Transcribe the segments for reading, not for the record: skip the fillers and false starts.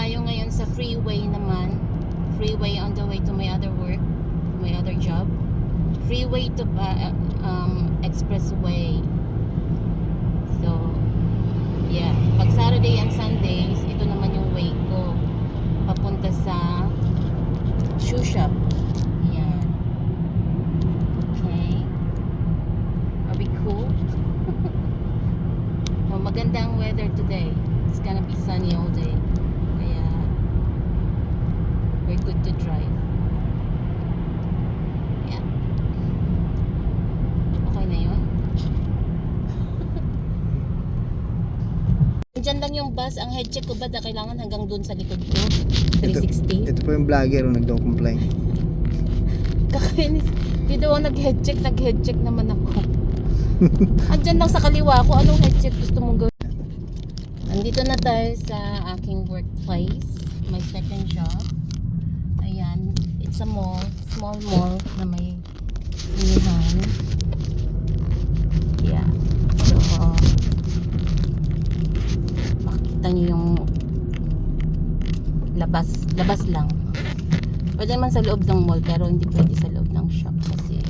tayo ngayon sa freeway naman. Freeway on the way to my other work, my other job. Freeway to expressway. So, yeah. Pag Saturday and Sundays, ito naman yung way ko. Papunta sa shoe shop. Yan. Okay. Are we cool? Oh, maganda ang weather today. It's gonna be sunny all day. Kaya we're good to drive. Yeah. Okay na yun. Diyan lang yung bus. Ang head check ko ba na kailangan hanggang dun sa likod ko? 360? Ito po yung vlogger na nagdo-complain. Kakainis. Di daw ako nag-head check naman ako. Andyan lang sa kaliwa ko. Anong head check gusto mong gawin? Nandito na tayo sa aking workplace. My second job. Ayan. It's a mall. Small mall na may inihan. Yeah. So, makikita nyo yung labas lang. Pwede naman sa loob ng mall pero hindi pwede sa loob ng shop kasi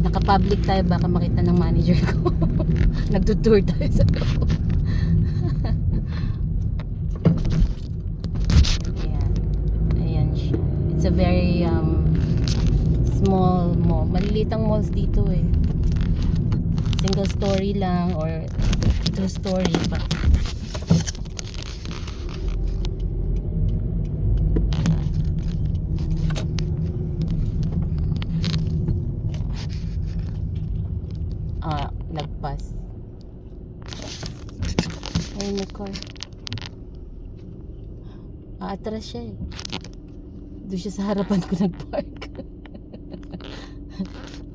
naka-public tayo, baka makita ng manager ko. Nagtutour tayo sa loob. Ayan siya. It's a very small mall. Maliliit ang malls dito eh. Single story lang or two story pa. Lagpas. Ayun na car. Atras siya eh. Doon siya sa harapan ko nag-park.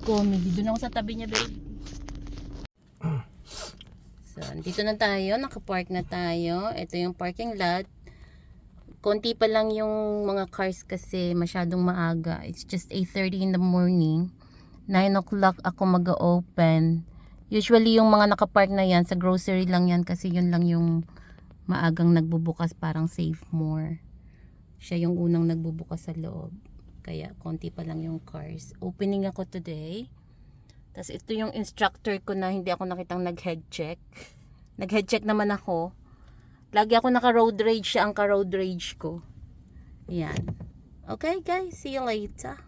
Comedy. Doon ako sa tabi niya, babe. So, dito na tayo. Naka-park na tayo. Ito yung parking lot. Konti pa lang yung mga cars kasi masyadong maaga. It's just 8:30 in the morning. 9 o'clock ako mag-open. Usually yung mga nakapark na yan, sa grocery lang yan kasi yun lang yung maagang nagbubukas, parang Save More. Siya yung unang nagbubukas sa loob. Kaya konti pa lang yung cars. Opening ako today. Tapos ito yung instructor ko na hindi ako nakitang nag-head check. Nag-head check naman ako. Lagi ako naka-road rage, siya ang ka-road rage ko. Ayan. Okay guys, see you later.